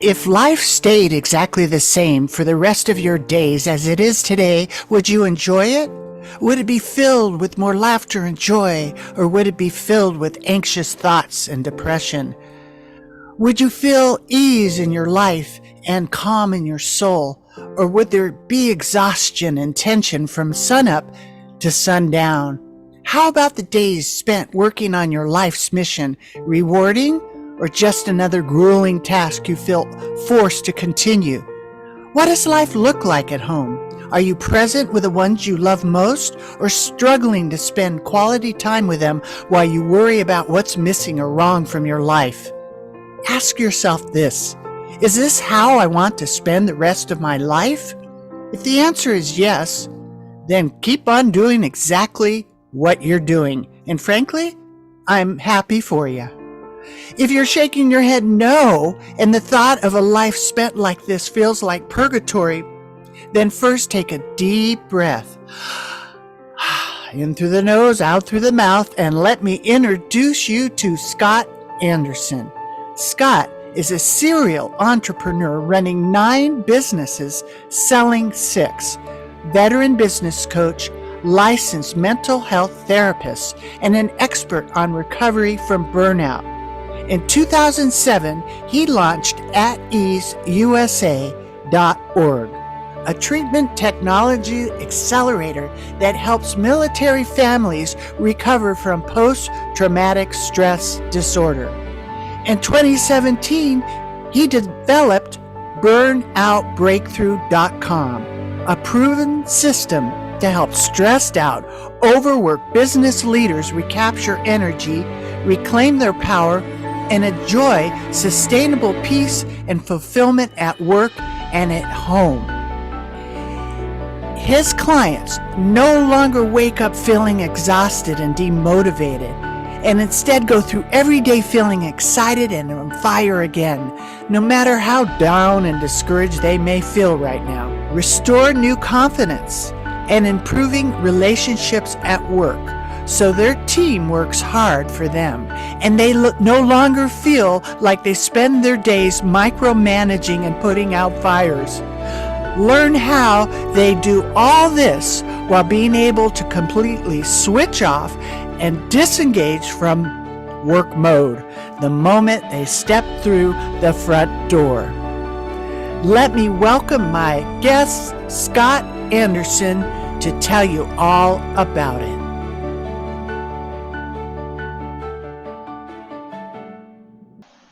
If life stayed exactly the same for the rest of your days as it is today, would you enjoy it? Would it be filled with more laughter and joy, or would it be filled with anxious thoughts and depression? Would you feel ease in your life and calm in your soul, or would there be exhaustion and tension from sunup to sundown? How about the days spent working on your life's mission, rewarding or just another grueling task you feel forced to continue? What does life look like at home? Are you present with the ones you love most, or struggling to spend quality time with them while you worry about what's missing or wrong from your life? Ask yourself this: is this how I want to spend the rest of my life? If the answer is yes, then keep on doing exactly what you're doing. And frankly, I'm happy for you. If you're shaking your head no, and the thought of a life spent like this feels like purgatory, then first take a deep breath. In through the nose, out through the mouth, and let me introduce you to Scott Anderson. Scott is a serial entrepreneur running 9 businesses, selling 6, veteran business coach, licensed mental health therapist, and an expert on recovery from burnout. In 2007, he launched AtEaseUSA.org, a treatment technology accelerator that helps military families recover from post-traumatic stress disorder. In 2017, he developed BurnoutBreakthrough.com, a proven system to help stressed out, overworked business leaders recapture energy, reclaim their power, and enjoy sustainable peace and fulfillment at work and at home. His clients no longer wake up feeling exhausted and demotivated, and instead go through every day feeling excited and on fire again, no matter how down and discouraged they may feel right now. Restore new confidence and improving relationships at work, so their team works hard for them and they no longer feel like they spend their days micromanaging and putting out fires. Learn how they do all this while being able to completely switch off and disengage from work mode the moment they step through the front door. Let me welcome my guest, Scott Anderson, to tell you all about it.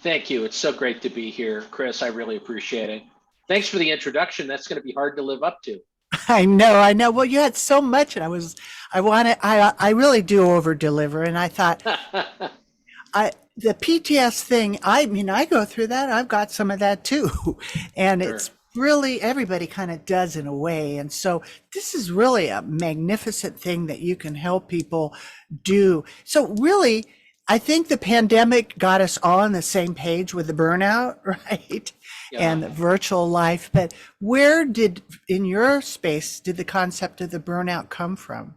Thank you. It's so great to be here, Kris. I really appreciate it. Thanks for the introduction. That's going to be hard to live up to. I know. Well, you had so much, and I really do over deliver, and I thought, the PTS thing, I mean, I go through that. I've got some of that too. And Sure. it's really, everybody kind of does in a way. And so this is really a magnificent thing that you can help people do. So really, I think the pandemic got us all on the same page with the burnout, right? Yeah. And the virtual life. But in your space, did the concept of the burnout come from?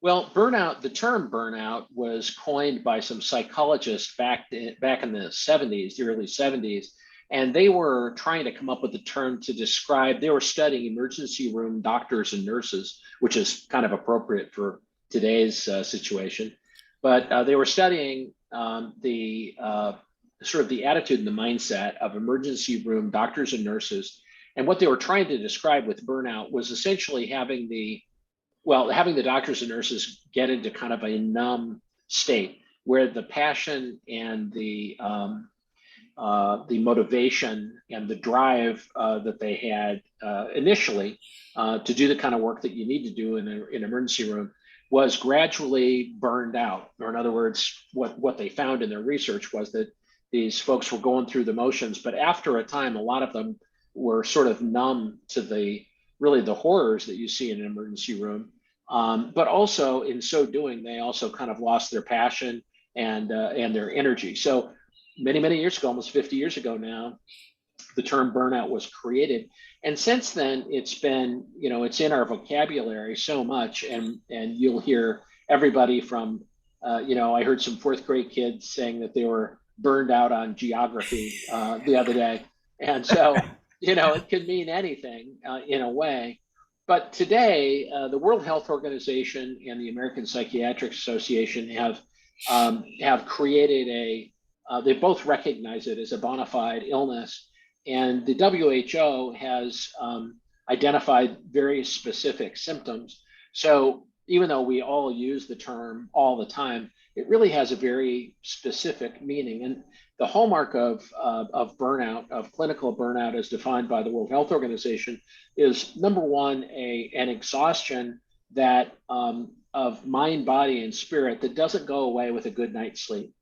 Well, burnout, the term burnout was coined by some psychologists back in the 70s, the early 70s, and they were trying to come up with a term to describe, they were studying emergency room doctors and nurses, which is kind of appropriate for today's situation. But they were studying the sort of the attitude and the mindset of emergency room doctors and nurses. And what they were trying to describe with burnout was essentially having the doctors and nurses get into kind of a numb state where the passion and the motivation and the drive that they had initially to do the kind of work that you need to do in an emergency room was gradually burned out. Or in other words, what they found in their research was that these folks were going through the motions, but after a time, a lot of them were sort of numb to the horrors that you see in an emergency room. But also in so doing, they also kind of lost their passion and their energy. So many years ago, almost 50 years ago now, the term burnout was created. And since then, it's been, it's in our vocabulary so much, and you'll hear everybody from, I heard some fourth grade kids saying that they were burned out on geography the other day. And so, it can mean anything in a way. But today, the World Health Organization and the American Psychiatric Association have created they both recognize it as a bona fide illness. And the WHO has identified very specific symptoms. So even though we all use the term all the time, it really has a very specific meaning. And the hallmark of burnout, of clinical burnout as defined by the World Health Organization, is number one, an exhaustion that of mind, body, and spirit that doesn't go away with a good night's sleep.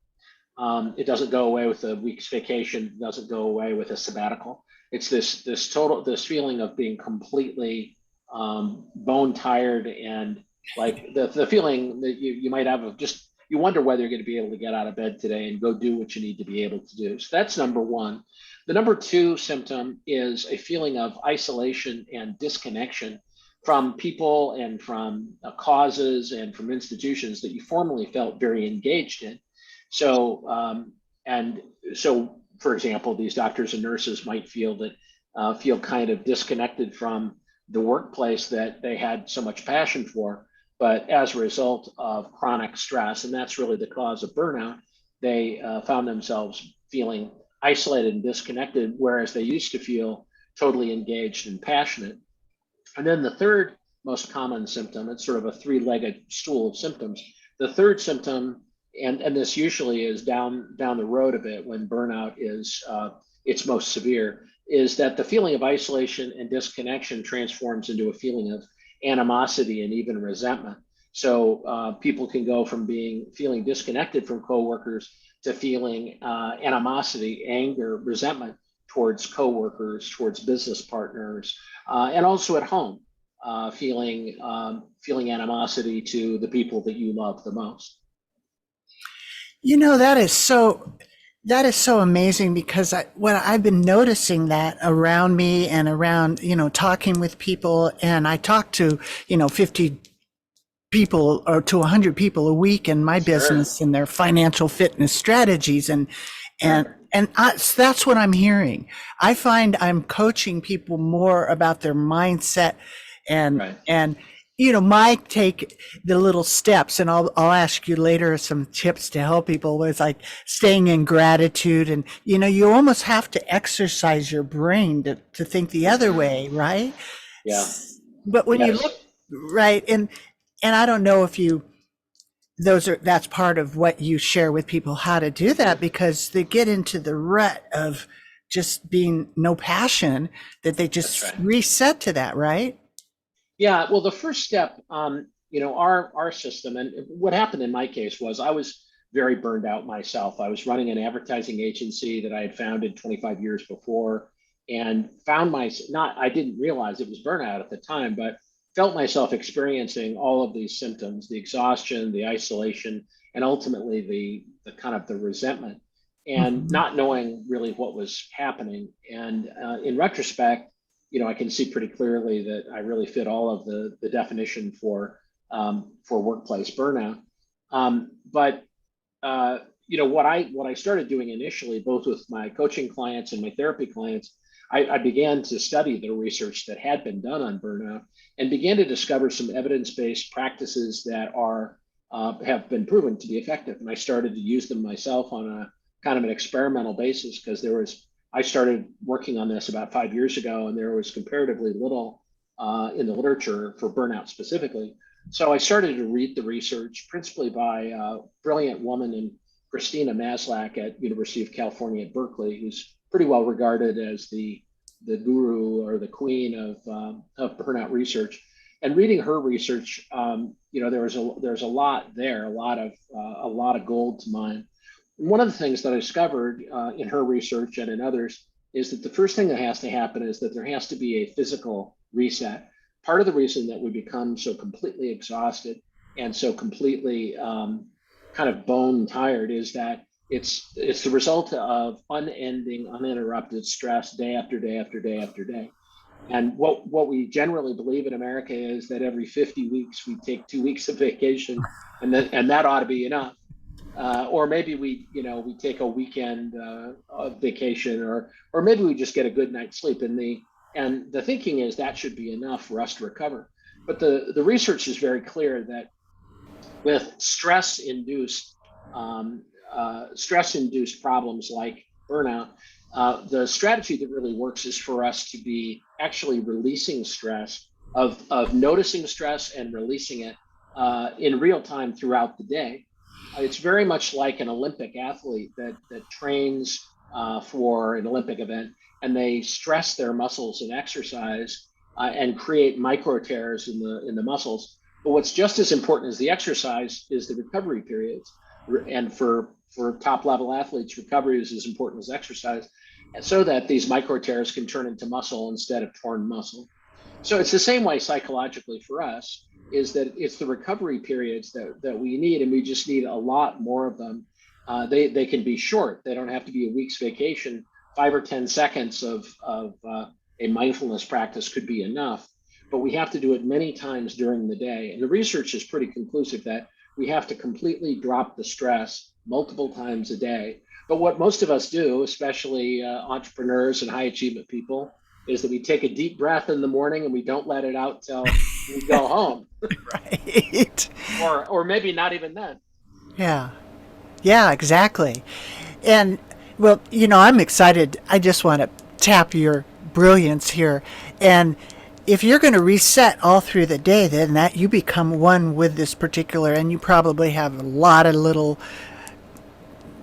It doesn't go away with a week's vacation. It doesn't go away with a sabbatical. It's this feeling of being completely bone tired, and like the feeling that you might have of just, you wonder whether you're going to be able to get out of bed today and go do what you need to be able to do. So that's number one. The number two symptom is a feeling of isolation and disconnection from people and from causes and from institutions that you formerly felt very engaged in. So, and so, for example, these doctors and nurses might feel kind of disconnected from the workplace that they had so much passion for, but as a result of chronic stress, and that's really the cause of burnout, they found themselves feeling isolated and disconnected, whereas they used to feel totally engaged and passionate. And then the third most common symptom, it's sort of a three-legged stool of symptoms. The third symptom, and this usually is down the road a bit when burnout is its most severe, is that the feeling of isolation and disconnection transforms into a feeling of animosity and even resentment. So people can go from feeling disconnected from coworkers to feeling animosity, anger, resentment towards coworkers, towards business partners, and also at home, feeling animosity to the people that you love the most. That is so amazing, because what I've been noticing that around me and around, talking with people, and I talk to, 50 people or to 100 people a week in my Sure, business and their financial fitness strategies. And, sure, so that's what I'm hearing. I find I'm coaching people more about their mindset and, right. my take, the little steps, and I'll ask you later some tips to help people with, like staying in gratitude. And, you almost have to exercise your brain to think the other Mhm. way, right? Yeah. But when you look, Yes. right, and I don't know if that's part of what you share with people, how to do that, Mhm. because they get into the rut of just being no passion, that they That's just right. reset to that, right? Yeah, well, the first step, our system, and what happened in my case was I was very burned out myself. I was running an advertising agency that I had founded 25 years before, and found my not I didn't realize it was burnout at the time, but felt myself experiencing all of these symptoms: the exhaustion, the isolation, and ultimately the kind of the resentment, and Mhm. not knowing really what was happening. And in retrospect, I can see pretty clearly that I really fit all of the definition for workplace burnout. But what I started doing initially, both with my coaching clients and my therapy clients, I began to study the research that had been done on burnout, and began to discover some evidence-based practices that are have been proven to be effective. And I started to use them myself on a kind of an experimental basis, because I started working on this about 5 years ago, and there was comparatively little in the literature for burnout specifically. So I started to read the research, principally by a brilliant woman named Christina Maslach at University of California at Berkeley, who's pretty well regarded as the guru or the queen of burnout research. And reading her research, there's a lot there, a lot of gold to mine. One of the things that I discovered in her research and in others is that the first thing that has to happen is that there has to be a physical reset. Part of the reason that we become so completely exhausted and so completely kind of bone tired is that it's the result of unending, uninterrupted stress day after day after day after day. And what we generally believe in America is that every 50 weeks we take 2 weeks of vacation, and that ought to be enough. or maybe we take a weekend vacation, or maybe we just get a good night's sleep. And the thinking is that should be enough for us to recover. But the research is very clear that with um, stress induced problems like burnout, the strategy that really works is for us to be actually releasing stress, of noticing stress and releasing it in real time throughout the day. It's very much like an Olympic athlete that trains for an Olympic event, and they stress their muscles in exercise and create micro tears in the muscles. But what's just as important as the exercise is the recovery periods. And for top level athletes, recovery is as important as exercise, so that these micro tears can turn into muscle instead of torn muscle. So it's the same way psychologically for us, is that it's the recovery periods that we need, and we just need a lot more of them. They can be short. They don't have to be a week's vacation. 5 or 10 seconds of a mindfulness practice could be enough, but we have to do it many times during the day. And the research is pretty conclusive that we have to completely drop the stress multiple times a day. But what most of us do, especially entrepreneurs and high achievement people, is that we take a deep breath in the morning and we don't let it out till we go home, Right. or maybe not even then. Yeah. Yeah, exactly. And well, I'm excited. I just want to tap your brilliance here. And if you're going to reset all through the day, then that you become one with this particular, and you probably have a lot of little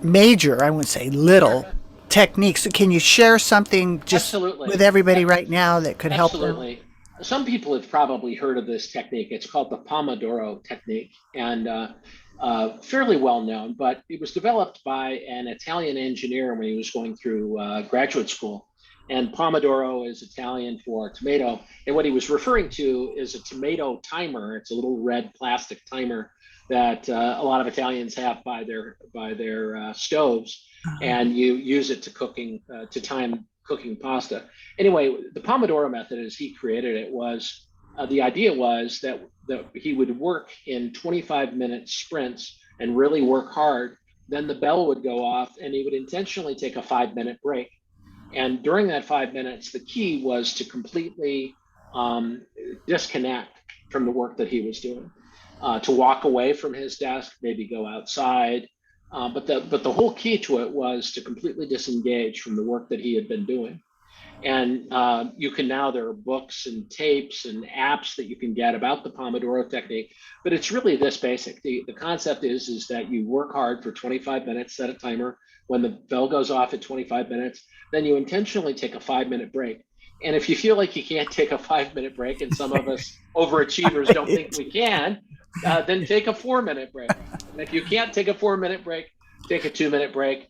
major, I wouldn't say little, Sure, techniques. So can you share something just with absolutely. everybody right now that could help them? Absolutely. Some people have probably heard of this technique. It's called the Pomodoro technique, and fairly well known, but it was developed by an Italian engineer when he was going through graduate school. And Pomodoro is Italian for tomato. And what he was referring to is a tomato timer. It's a little red plastic timer that a lot of Italians have by their stoves, and you use it to time cooking pasta. Anyway, the Pomodoro method, as he created it, was the idea was that he would work in 25-minute sprints and really work hard. Then the bell would go off, and he would intentionally take a 5-minute break. And during that 5 minutes, the key was to completely disconnect from the work that he was doing, to walk away from his desk, maybe go outside. But the whole key to it was to completely disengage from the work that he had been doing. And you can now, there are books and tapes and apps that you can get about the Pomodoro technique, but it's really this basic. The concept is that you work hard for 25 minutes, set a timer. When the bell goes off at 25 minutes, then you intentionally take a 5-minute break. And if you feel like you can't take a 5-minute break, and some of us overachievers don't think Right. we can, then take a 4-minute break. And if you can't take a 4-minute break, take a 2-minute break.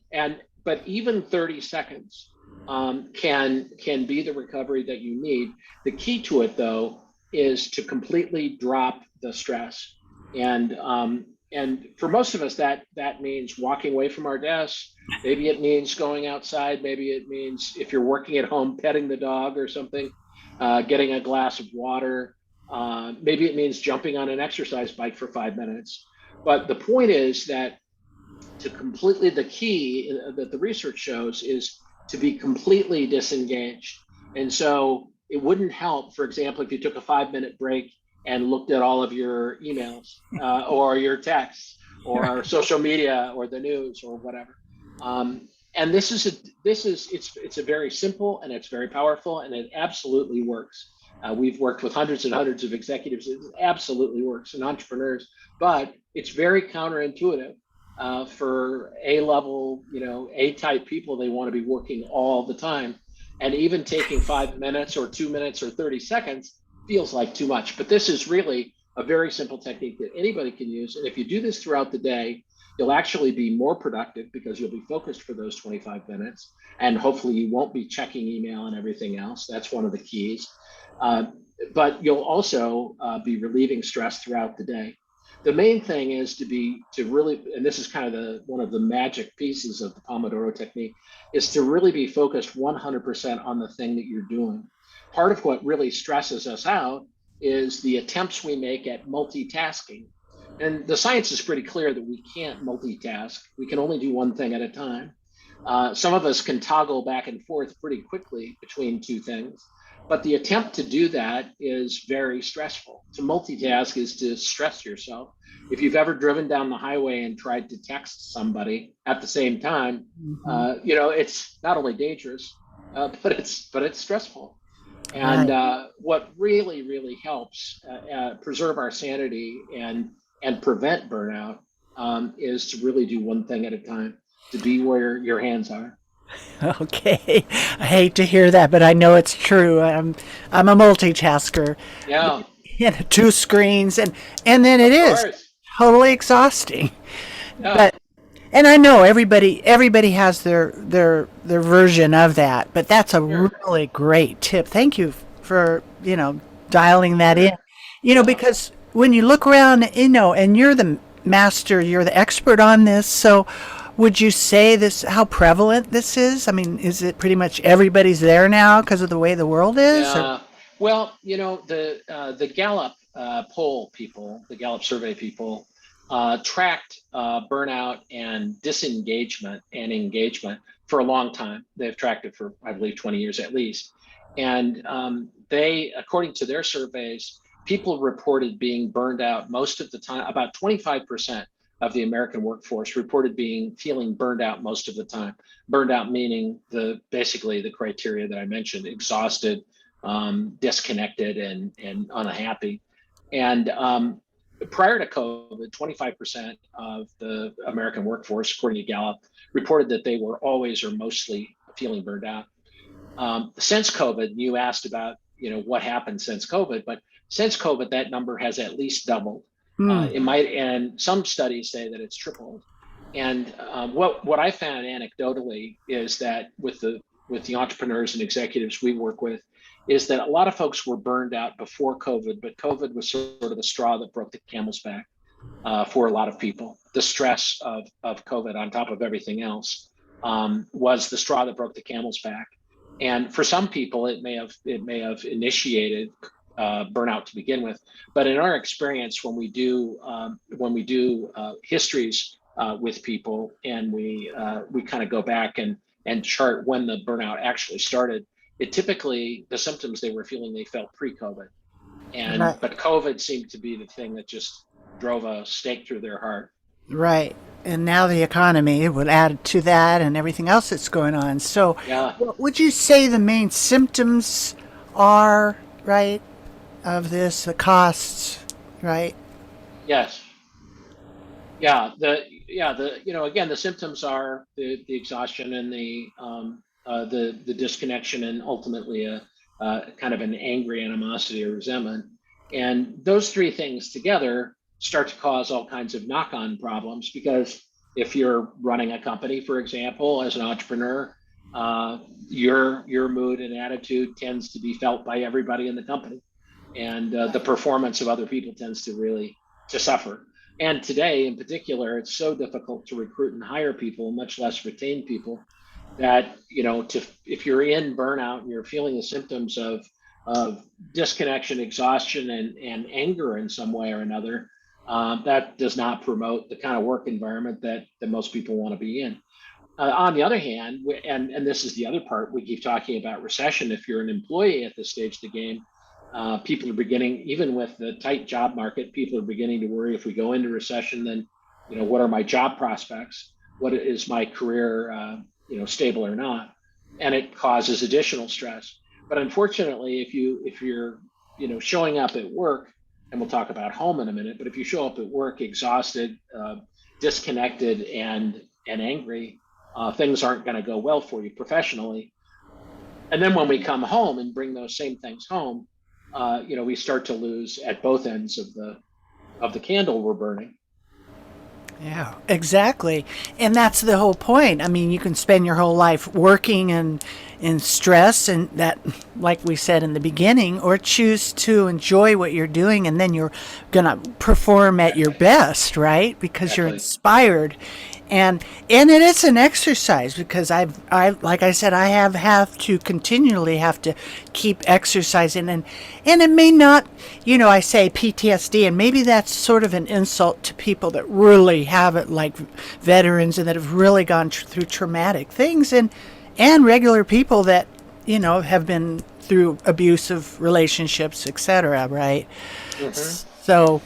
But even 30 seconds can be the recovery that you need. The key to it, though, is to completely drop the stress. And for most of us, that means walking away from our desks. Maybe it means going outside. Maybe it means, if you're working at home, petting the dog or something, getting a glass of water. Maybe it means jumping on an exercise bike for 5 minutes. But the point is that the key that the research shows is to be completely disengaged. And so it wouldn't help, for example, if you took a 5-minute break and looked at all of your emails or your texts or social media or the news or whatever. And it's a very simple, and it's very powerful, and it absolutely works. We've worked with hundreds and hundreds of executives. It absolutely works, and entrepreneurs, but it's very counterintuitive for A level, A type people. They want to be working all the time. And even taking 5 minutes or 2 minutes or 30 seconds feels like too much. But this is really a very simple technique that anybody can use. And if you do this throughout the day, you'll actually be more productive because you'll be focused for those 25 minutes. And hopefully you won't be checking email and everything else. That's one of the keys. Uh, but you'll also be relieving stress throughout the day. The main thing is to really, and this is kind of one of the magic pieces of the Pomodoro technique, is to really be focused 100% on the thing that you're doing. Part of what really stresses us out is the attempts we make at multitasking. And the science is pretty clear that we can't multitask. We can only do one thing at a time. Some of us can toggle back and forth pretty quickly between two things, but the attempt to do that is very stressful. To multitask is to stress yourself. If you've ever driven down the highway and tried to text somebody at the same time, Hmm. it's not only dangerous, but it's stressful. And Right. what really, really helps preserve our sanity and prevent burnout is to really do one thing at a time, to be where your hands are. Okay. I hate to hear that, but I know it's true. I'm a multitasker. Yeah, Two screens, and then it of is course. totally exhausting. Yeah, But and I know everybody has their version of that, but that's a sure, really great tip. Thank you for, dialing that in. sure. Yeah. Because when you look around, and you're the master, you're the expert on this, so would you say this how prevalent this is? I mean, is it pretty much everybody's there now because of the way the world is, or Yeah. Well, the Gallup poll people, the Gallup survey people, tracked burnout and disengagement and engagement for a long time. They've tracked it for, I believe, 20 years at least. And according to their surveys, people reported being burned out most of the time. About 25% of the American workforce reported feeling burned out most of the time. Burned out meaning basically the criteria that I mentioned: exhausted, disconnected, and unhappy. And prior to COVID, 25% of the American workforce, according to Gallup, reported that they were always or mostly feeling burned out. Since COVID, you asked about what happened since COVID, but since COVID, that number has at least doubled. hmm, And some studies say that it's tripled. And what I found anecdotally is that with the entrepreneurs and executives we work with, is that a lot of folks were burned out before COVID, but COVID was sort of the straw that broke the camel's back for a lot of people. The stress of COVID on top of everything else was the straw that broke the camel's back. And for some people, it may have initiated burnout to begin with. But in our experience, when we do histories with people, and we kind of go back and chart when the burnout actually started, it typically the symptoms they were feeling they felt pre-COVID, right, but COVID seemed to be the thing that just drove a stake through their heart. right. And now the economy would add to that and everything else that's going on. So, Yeah. what would you say the main symptoms are, right, of this, the costs, right? Yes. Yeah, again, the symptoms are the exhaustion and the disconnection, and ultimately a kind of an angry animosity or resentment. And those three things together start to cause all kinds of knock-on problems, because if you're running a company, for example, as an entrepreneur, your mood and attitude tends to be felt by everybody in the company, and the performance of other people tends to really to suffer. And today, in particular, it's so difficult to recruit and hire people, much less retain people, that to if you're in burnout and you're feeling the symptoms of disconnection, exhaustion, and anger in some way or another, that does not promote the kind of work environment that most people want to be in. On the other hand, and this is the other part, we keep talking about recession. If you're an employee at this stage of the game, people are beginning, even with the tight job market, people are beginning to worry, if we go into recession, then what are my job prospects? What is my career, stable or not? And it causes additional stress. But unfortunately, if you're showing up at work, and we'll talk about home in a minute, but if you show up at work exhausted, disconnected, and angry, things aren't going to go well for you professionally. And then when we come home and bring those same things home, we start to lose at both ends of the candle we're burning. Yeah, exactly. And that's the whole point. I mean, you can spend your whole life working and in stress and that, like we said in the beginning, or choose to enjoy what you're doing, and then you're going to perform at your Exactly. best, right? Because you're Exactly. inspired. and it is an exercise because I like I said, I have to continually have to keep exercising, and it may not, I say PTSD, and maybe that's sort of an insult to people that really have it, like veterans and that have really gone through traumatic things, and regular people that have been through abusive relationships, etc., right? Mhm. So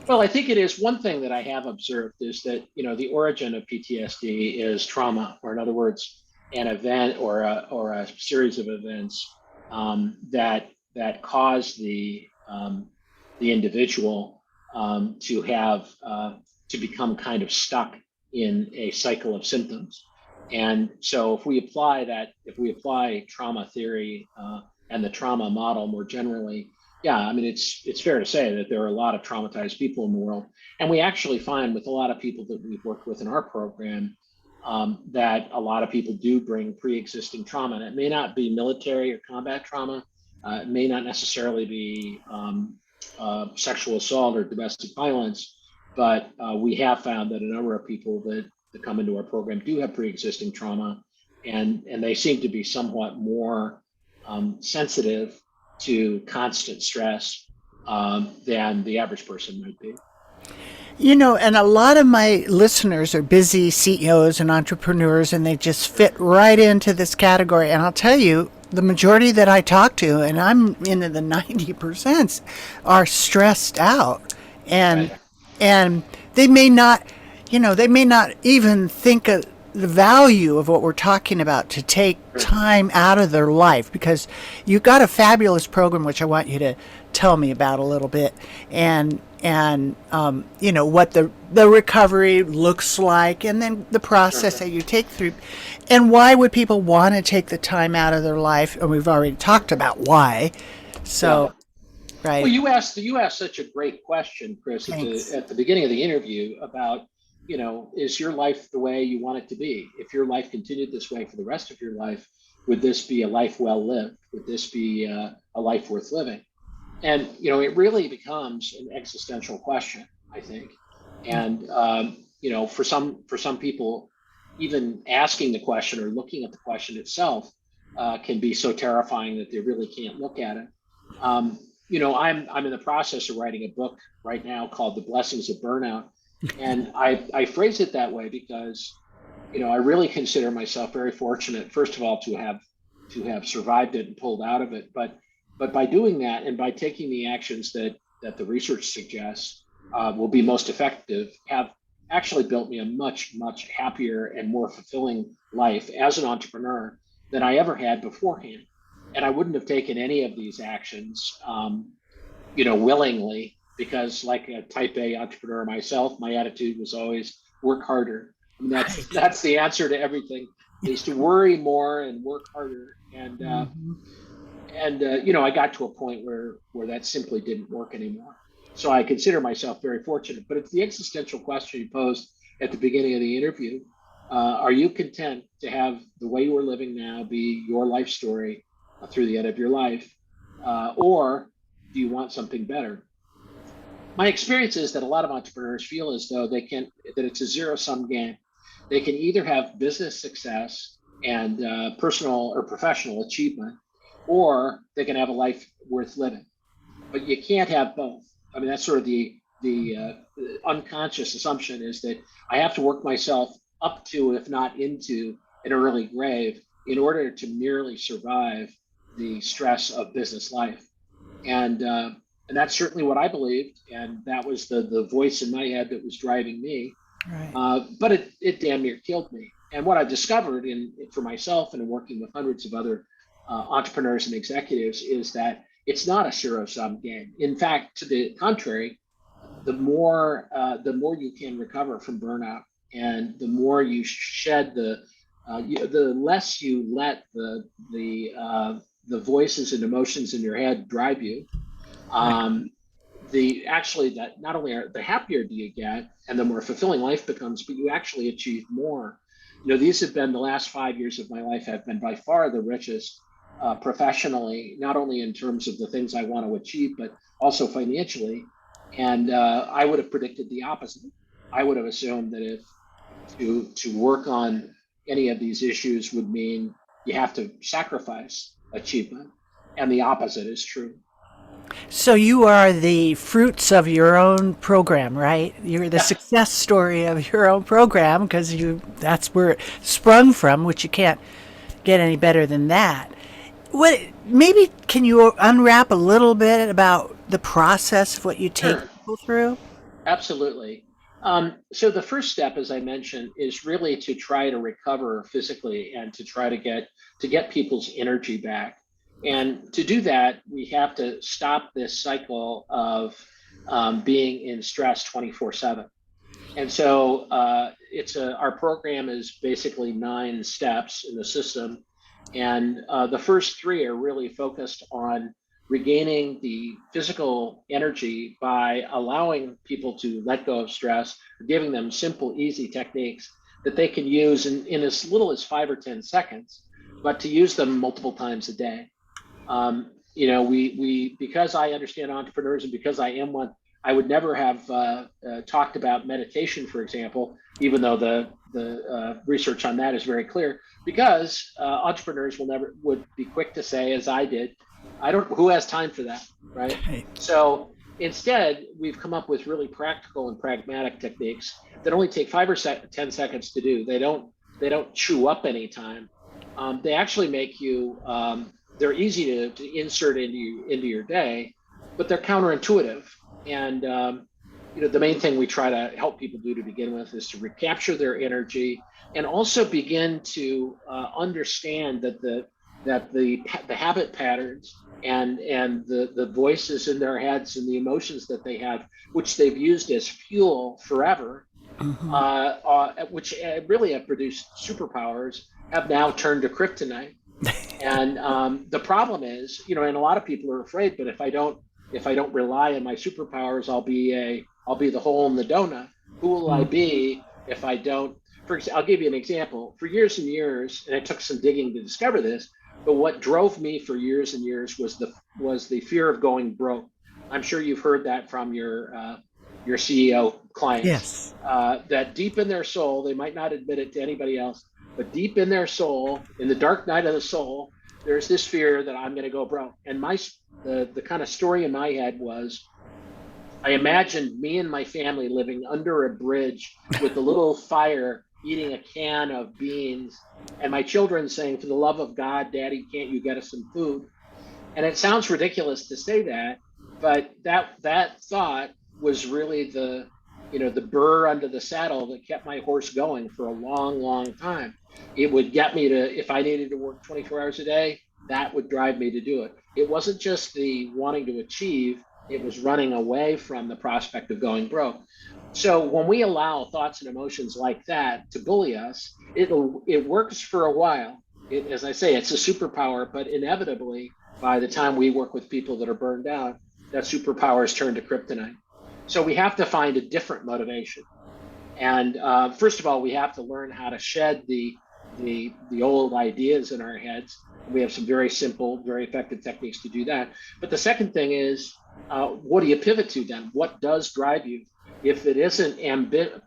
Well, I think it is one thing that I have observed is that, the origin of PTSD is trauma, or in other words, an event or a series of events that cause the individual to become kind of stuck in a cycle of symptoms. And so, if we apply trauma theory and the trauma model more generally, yeah, I mean, it's fair to say that there are a lot of traumatized people in the world, and we actually find with a lot of people that we've worked with in our program that a lot of people do bring pre-existing trauma, and it may not be military or combat trauma. It may not necessarily be sexual assault or domestic violence, but we have found that a number of people that come into our program do have pre-existing trauma, and they seem to be somewhat more sensitive to constant stress than the average person might be. And a lot of my listeners are busy CEOs and entrepreneurs, and they just fit right into this category. And I'll tell you, the majority that I talk to, and I'm into the 90%, are stressed out. And, Right. and they may not, they may not even think of the value of what we're talking about to take Sure. time out of their life, because you've got a fabulous program which I want you to tell me about a little bit, and what the recovery looks like, and then the process Sure. that you take through, and why would people want to take the time out of their life, and we've already talked about why. Yeah. So Well, right. you asked such a great question, Kris, Thanks. at the beginning of the interview about, is your life the way you want it to be? If your life continued this way for the rest of your life, would this be a life well lived? Would this be a life worth living? And it really becomes an existential question, I think. And for some people, even asking the question or looking at the question itself can be so terrifying that they really can't look at it. um, I'm in the process of writing a book right now called The Blessings of Burnout. And I phrase it that way because I really consider myself very fortunate, first of all, to have survived it and pulled out of it. But by doing that and by taking the actions that the research suggests will be most effective, have actually built me a much, much happier and more fulfilling life as an entrepreneur than I ever had beforehand. And I wouldn't have taken any of these actions, willingly, because like a type A entrepreneur myself, my attitude was always work harder. I mean, that's Right. that's the answer to everything, is to worry more and work harder. I got to a point where that simply didn't work anymore. So I consider myself very fortunate. But it's the existential question you posed at the beginning of the interview. Are you content to have the way you are living now be your life story through the end of your life, or do you want something better? My experience is that a lot of entrepreneurs feel as though that it's a zero sum game. They can either have business success and personal or professional achievement, or they can have a life worth living. But you can't have both. I mean, that's sort of the unconscious assumption, is that I have to work myself up to, if not into, an early grave in order to merely survive the stress of business life. And that's certainly what I believed, and that was the voice in my head that was driving me. Right. But it damn near killed me. And what I discovered for myself and in working with hundreds of other entrepreneurs and executives is that it's not a zero sum game. In fact, to the contrary, the more you can recover from burnout, and the more you shed the less you let the voices and emotions in your head drive you. Right. um, the actually that not only are the happier do you get and the more fulfilling life becomes, but you actually achieve more. These have been the last 5 years of my life have been by far the richest professionally, not only in terms of the things I want to achieve, but also financially. And I would have predicted the opposite. I would have assumed that to work on any of these issues would mean you have to sacrifice achievement, and the opposite is true. So you are the fruits of your own program, right? You're the Yeah, success story of your own program because that's where it sprung from, which you can't get any better than that. What maybe can you unwrap a little bit about the process of what you take sure. people through? Absolutely. So the first step, as I mentioned, is really to try to recover physically and to try to get people's energy back. And to do that, we have to stop this cycle of being in stress 24/7. And so our program is basically 9 steps in the system, and the first three are really focused on regaining the physical energy by allowing people to let go of stress, giving them simple, easy techniques that they can use in as little as 5 or 10 seconds, but to use them multiple times a day. We because I understand entrepreneurs and because I am one, I would never have talked about meditation, for example, even though the research on that is very clear. Because entrepreneurs will never would be quick to say, as I did, I don't. Who has time for that, right? So instead, we've come up with really practical and pragmatic techniques that only take 5 or 10 seconds to do. They don't chew up any time. They actually make you they're easy to insert into your day, but they're counterintuitive. And the main thing we try to help people do to begin with is to recapture their energy and also begin to understand that the habit patterns and the voices in their heads and the emotions that they have, which they've used as fuel forever, which really have produced superpowers, have now turned to kryptonite. And the problem is, and a lot of people are afraid, but if I don't rely on my superpowers, I'll be the hole in the donut. Who will I be if I don't? I'll give you an example. For years and years, and it took some digging to discover this, but what drove me for years and years was the fear of going broke. I'm sure you've heard that from your CEO clients. Yes. That deep in their soul, they might not admit it to anybody else, but deep in their soul, in the dark night of the soul, there's this fear that I'm going to go broke. And the kind of story in my head was, I imagined me and my family living under a bridge with a little fire, eating a can of beans, and my children saying, "For the love of God, Daddy, can't you get us some food?" And it sounds ridiculous to say that, but that thought was really the burr under the saddle that kept my horse going for a long, long time. It would get me to, if I needed to work 24 hours a day, that would drive me to do it. It wasn't just the wanting to achieve, it was running away from the prospect of going broke. So when we allow thoughts and emotions like that to bully us, it works for a while. As I say, it's a superpower, but inevitably, by the time we work with people that are burned out, that superpower is turned to kryptonite. So we have to find a different motivation. And first of all, we have to learn how to shed the old ideas in our heads. We have some very simple, very effective techniques to do that. But the second thing is, what do you pivot to then? What does drive you? If it isn't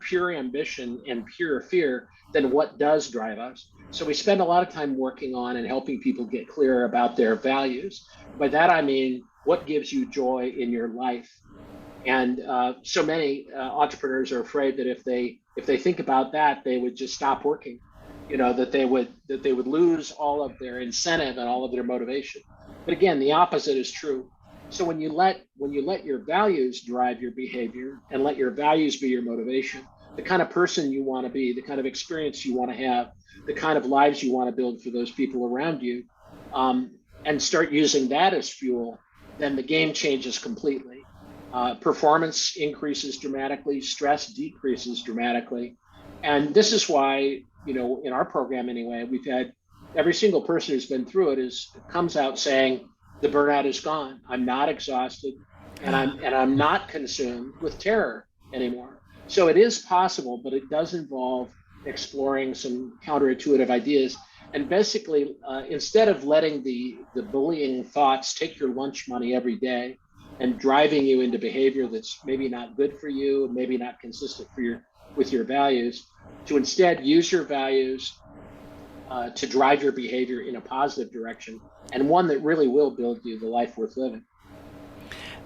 pure ambition and pure fear, then what does drive us? So we spend a lot of time working on and helping people get clear about their values. By that I mean, what gives you joy in your life? And so many entrepreneurs are afraid that if they think about that, they would just stop working. That they would lose all of their incentive and all of their motivation. But again, the opposite is true. So when you let your values drive your behavior and let your values be your motivation, the kind of person you want to be, the kind of experience you want to have, the kind of lives you want to build for those people around you, and start using that as fuel, then the game changes completely. Performance increases dramatically, stress decreases dramatically. And this is why, in our program anyway, we've had every single person who's been through it comes out saying, the burnout is gone. I'm not exhausted, and I'm not consumed with terror anymore. So it is possible, but it does involve exploring some counterintuitive ideas. And basically, instead of letting the bullying thoughts take your lunch money every day and driving you into behavior that's maybe not good for you, maybe not consistent with your values, to instead use your values to drive your behavior in a positive direction, and one that really will build you the life worth living.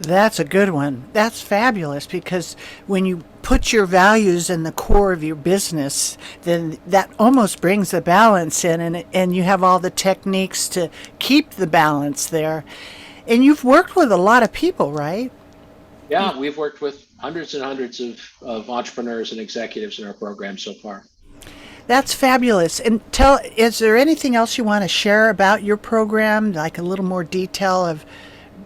That's a good one. That's fabulous because when you put your values in the core of your business, then that almost brings the balance in, and you have all the techniques to keep the balance there. And you've worked with a lot of people, right? Yeah, we've worked with hundreds and hundreds of entrepreneurs and executives in our program so far. That's fabulous. And is there anything else you want to share about your program, like a little more detail of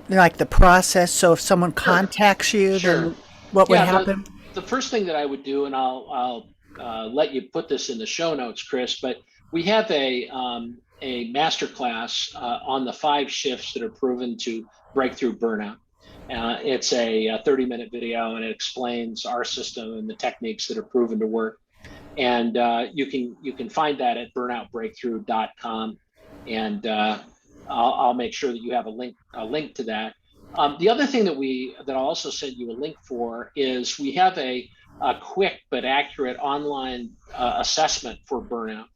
like the process? So if someone Sure, contacts you, sure. then what would Yeah, happen? the first thing that I would do, and I'll let you put this in the show notes, Kris, but we have a master class on the 5 shifts that are proven to break through burnout. It's a 30-minute video, and it explains our system and the techniques that are proven to work. And you can find that at burnoutbreakthrough.com, and I'll make sure that you have a link to that. The other thing that I'll also send you a link for is we have a quick but accurate online assessment for burnout.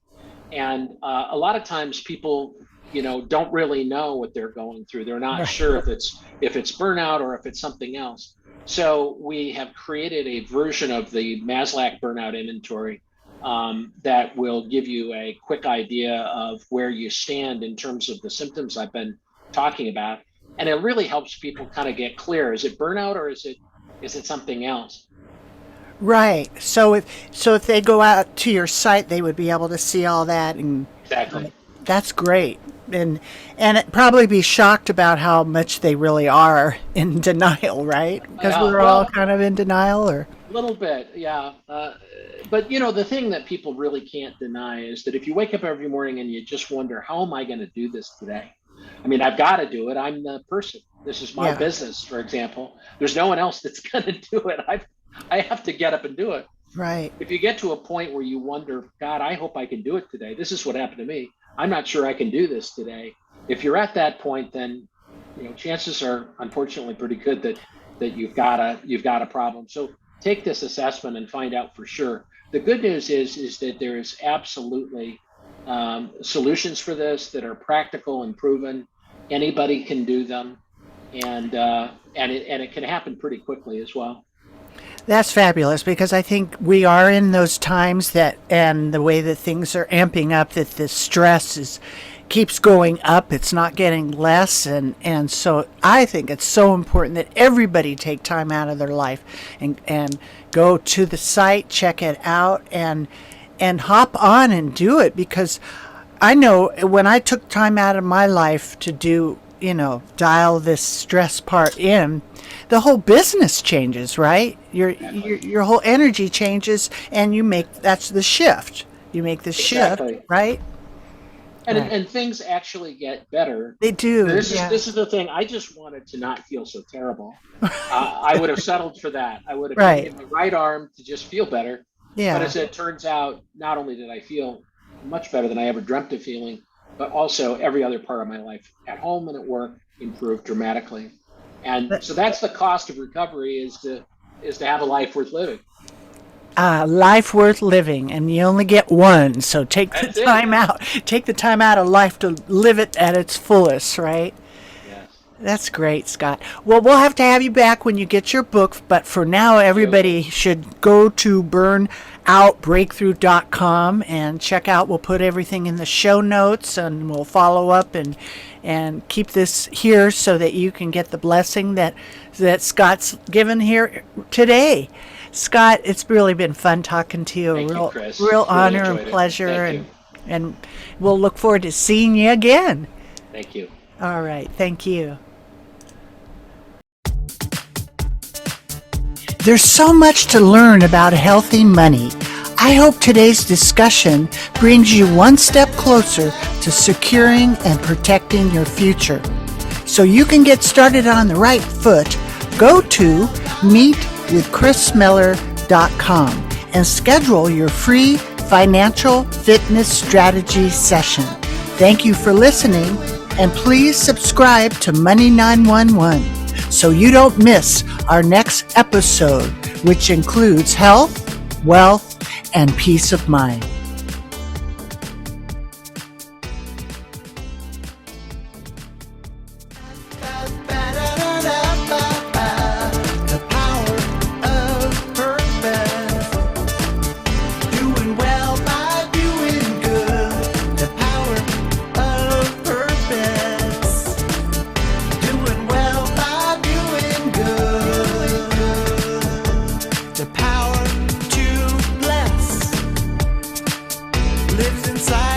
And a lot of times people, don't really know what they're going through. They're not sure if it's burnout or if it's something else. So we have created a version of the Maslach burnout inventory that will give you a quick idea of where you stand in terms of the symptoms I've been talking about. And it really helps people kind of get clear. Is it burnout, or is it something else? Right. So if they go out to your site, they would be able to see all that, and Exactly. that's great. And it probably be shocked about how much they really are in denial, right? Because Yeah, we're all well, kind of in denial, or a little bit, yeah. But the thing that people really can't deny is that if you wake up every morning and you just wonder, how am I going to do this today? I mean, I've got to do it. I'm the person. This is my yeah, business, for example. There's no one else that's going to do it. I have to get up and do it. right. If you get to a point where you wonder, God, I hope I can do it today. This is what happened to me. I'm not sure I can do this today. If you're at that point, then chances are unfortunately pretty good that you've got a problem. So take this assessment and find out for sure. The good news is that there is absolutely solutions for this that are practical and proven. Anybody can do them, and it can happen pretty quickly as well. That's fabulous because I think we are in those times that, and the way that things are amping up, that the stress is keeps going up. It's not getting less, and so I think it's so important that everybody take time out of their life and go to the site, check it out, and hop on and do it because I know when I took time out of my life to do, dial this stress part in, the whole business changes, right? Exactly. Your whole energy changes, and that's the shift. You make the shift, Exactly. right? And Right. and things actually get better. They do, This is yeah. this is the thing. I just wanted to not feel so terrible. I would have settled for that. I would have Right. taken my right arm to just feel better. But Yeah. as it turns out, not only did I feel much better than I ever dreamt of feeling, but also every other part of my life at home and at work improved dramatically. And But so that's the cost of recovery, is to have a life worth living. life worth living, and you only get one, so take the That's it. time out. Take the time out of life to live it at its fullest, right? Yes. That's great, Scott. Well, we'll have to have you back when you get your book, but for now, Thank you. everybody should go to burnoutbreakthrough.com and check out. We'll put everything in the show notes, and we'll follow up and keep this here so that you can get the blessing that Scott's given here today. Scott, it's really been fun talking to you. A Thank you, real, Kris. real Really honor and enjoyed it. pleasure, Thank and you. and we'll look forward to seeing you again. Thank you. All right, thank you. There's so much to learn about healthy money. I hope today's discussion brings you one step closer to securing and protecting your future. So you can get started on the right foot, go to meetwithkrismeller.com and schedule your free financial fitness strategy session. Thank you for listening, and please subscribe to Money 911 so you don't miss our next episode, which includes health, wealth, and peace of mind. The power of purpose. Doing well by doing good. The power of purpose. Doing well by doing good. The power to bless lives inside.